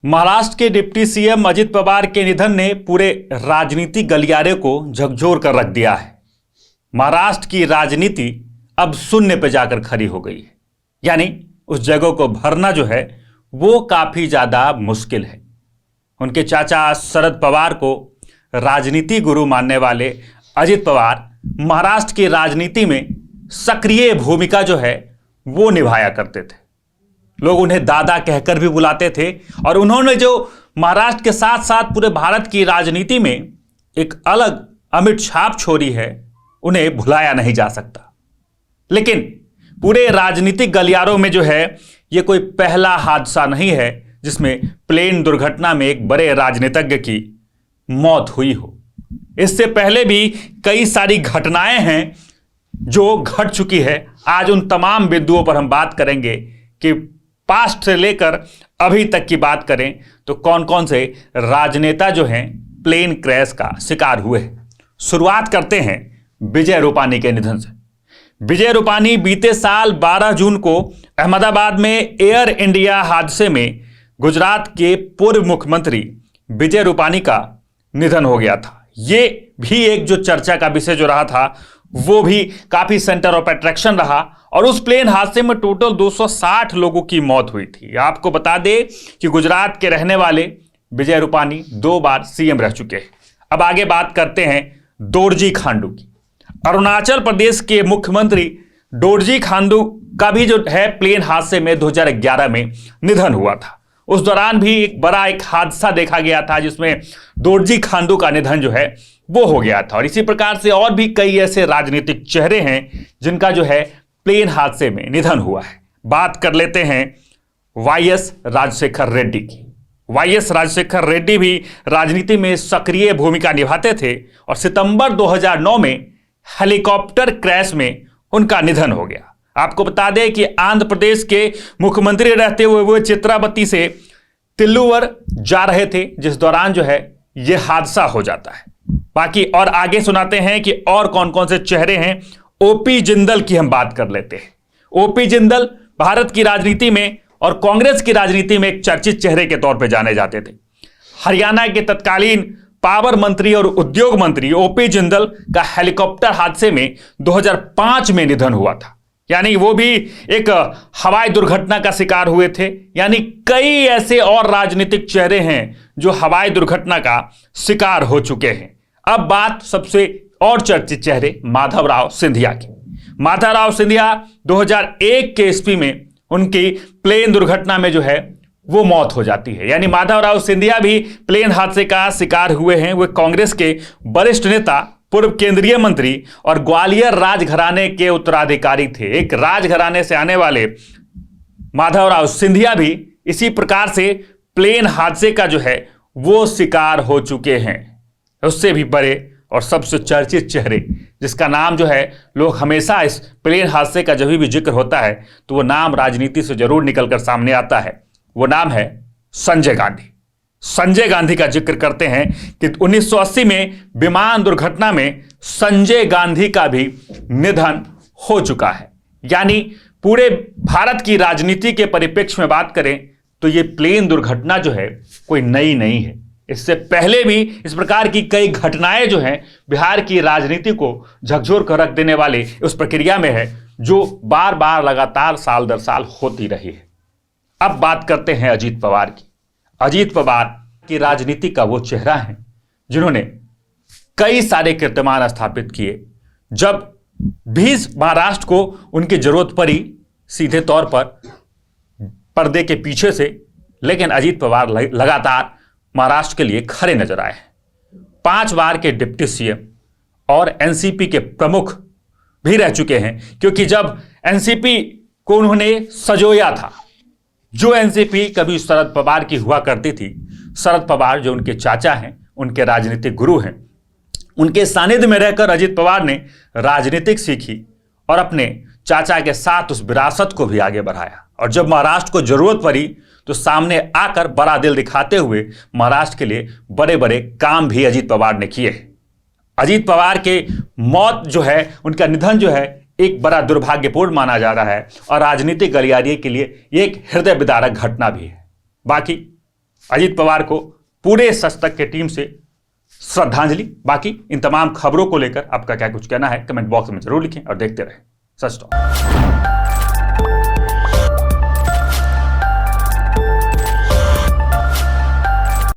महाराष्ट्र के deputy CM Ajit Pawar के निधन ने पूरे राजनीतिक गलियारे को झकझोर कर रख दिया है। महाराष्ट्र की राजनीति अब शून्य पर जाकर खड़ी हो गई है, यानी उस जगह को भरना जो है वो काफी ज्यादा मुश्किल है। उनके चाचा शरद पवार को राजनीति गुरु मानने वाले अजित पवार महाराष्ट्र की राजनीति में सक्रिय भूमिका जो है वो निभाया करते थे। लोग उन्हें दादा कहकर भी बुलाते थे और उन्होंने जो महाराष्ट्र के साथ साथ पूरे भारत की राजनीति में एक अलग अमिट छाप छोड़ी है, उन्हें भुलाया नहीं जा सकता। लेकिन पूरे राजनीतिक गलियारों में जो है ये कोई पहला हादसा नहीं है जिसमें प्लेन दुर्घटना में एक बड़े राजनीतिज्ञ की मौत हुई हो। इससे पहले भी कई सारी घटनाएं हैं जो घट चुकी है। आज उन तमाम बिंदुओं पर हम बात करेंगे कि पास्ट से लेकर अभी तक की बात करें तो कौन कौन से राजनेता जो हैं प्लेन क्रैश का शिकार हुए हैं। शुरुआत करते हैं विजय रूपानी के निधन से। विजय रूपानी बीते साल 12 जून को अहमदाबाद में एयर इंडिया हादसे में गुजरात के पूर्व मुख्यमंत्री विजय रूपानी का निधन हो गया था। ये भी एक जो चर्चा का विषय जो रहा था वो भी काफी सेंटर ऑफ अट्रैक्शन रहा और उस प्लेन हादसे में टोटल 260 लोगों की मौत हुई थी। आपको बता दें कि गुजरात के रहने वाले विजय रूपानी 2 बार सीएम रह चुके हैं। अब आगे बात करते हैं दोरजी खांडू की। अरुणाचल प्रदेश के मुख्यमंत्री दोरजी खांडू का भी जो है प्लेन हादसे में 2011 में निधन हुआ था। उस दौरान भी एक बड़ा हादसा देखा गया था जिसमें दोरजी खांडू का निधन जो है वो हो गया था। और इसी प्रकार से और भी कई ऐसे राजनीतिक चेहरे हैं जिनका जो है प्लेन हादसे में निधन हुआ है। बात कर लेते हैं वाईएस राजशेखर रेड्डी की। वाईएस राजशेखर रेड्डी भी राजनीति में सक्रिय भूमिका निभाते थे और सितंबर 2009 में हेलीकॉप्टर क्रैश में उनका निधन हो गया। आपको बता दें कि आंध्र प्रदेश के मुख्यमंत्री रहते हुए वो चित्रावती से तिल्लुवर जा रहे थे, जिस दौरान जो है यह हादसा हो जाता है। बाकी और आगे सुनाते हैं कि और कौन कौन से चेहरे हैं। ओपी जिंदल की हम बात कर लेते हैं। ओपी जिंदल भारत की राजनीति में और कांग्रेस की राजनीति में एक चर्चित चेहरे के तौर पर जाने जाते थे। हरियाणा के तत्कालीन पावर मंत्री और उद्योग मंत्री ओपी जिंदल का हेलीकॉप्टर हादसे में 2005 में निधन हुआ था, यानी वो भी एक हवाई दुर्घटना का शिकार हुए थे। यानी कई ऐसे और राजनीतिक चेहरे हैं जो हवाई दुर्घटना का शिकार हो चुके हैं। अब बात सबसे और चर्चित चेहरे माधवराव सिंधिया की। माधवराव सिंधिया 2001 के ईस्वी में उनकी प्लेन दुर्घटना में जो है वो मौत हो जाती है। यानी माधवराव सिंधिया भी प्लेन हादसे का शिकार हुए हैं। वे कांग्रेस के वरिष्ठ नेता, पूर्व केंद्रीय मंत्री और ग्वालियर राजघराने के उत्तराधिकारी थे। एक राजघराने से आने वाले माधवराव सिंधिया भी इसी प्रकार से प्लेन हादसे का जो है वो शिकार हो चुके हैं। उससे भी बड़े और सबसे चर्चित चेहरे जिसका नाम जो है लोग हमेशा इस प्लेन हादसे का जब भी जिक्र होता है तो वो नाम राजनीति से जरूर निकलकर सामने आता है। वो नाम है संजय गांधी। संजय गांधी का जिक्र करते हैं कि 1980 में विमान दुर्घटना में संजय गांधी का भी निधन हो चुका है। यानी पूरे भारत की राजनीति के परिप्रेक्ष्य में बात करें तो ये प्लेन दुर्घटना जो है कोई नई नहीं है। इससे पहले भी इस प्रकार की कई घटनाएं जो हैं बिहार की राजनीति को झकझोर कर रख देने वाली उस प्रक्रिया में है जो बार बार लगातार साल दर साल होती रही है। अब बात करते हैं अजीत पवार की। अजीत पवार की राजनीति का वो चेहरा है जिन्होंने कई सारे कीर्तिमान स्थापित किए। जब भी महाराष्ट्र को उनकी जरूरत पड़ी सीधे तौर पर पर्दे के पीछे से, लेकिन अजीत पवार लगातार महाराष्ट्र के लिए खड़े नजर आए हैं। 5 बार के डिप्टी सीएम और एनसीपी के प्रमुख भी रह चुके हैं, क्योंकि जब एनसीपी को उन्होंने सजोया था, जो एनसीपी कभी शरद पवार की हुआ करती थी, शरद पवार जो उनके चाचा हैं, उनके राजनीतिक गुरु हैं, उनके सानिध्य में रहकर अजीत पवार ने राजनीतिक सीखी और अपने चाचा के साथ उस विरासत को भी आगे बढ़ाया। और जब महाराष्ट्र को जरूरत पड़ी तो सामने आकर बड़ा दिल दिखाते हुए महाराष्ट्र के लिए बड़े बड़े काम भी अजीत पवार ने किए। अजीत पवार के मौत जो है, उनका निधन जो है एक बड़ा दुर्भाग्यपूर्ण माना जा रहा है और राजनीतिक गलियारे के लिए एक हृदय विदारक घटना भी है। बाकी अजीत पवार को पूरे सच तक के टीम से श्रद्धांजलि। बाकी इन तमाम खबरों को लेकर आपका क्या कुछ कहना है कमेंट बॉक्स में जरूर लिखें और देखते रहें सच टॉक।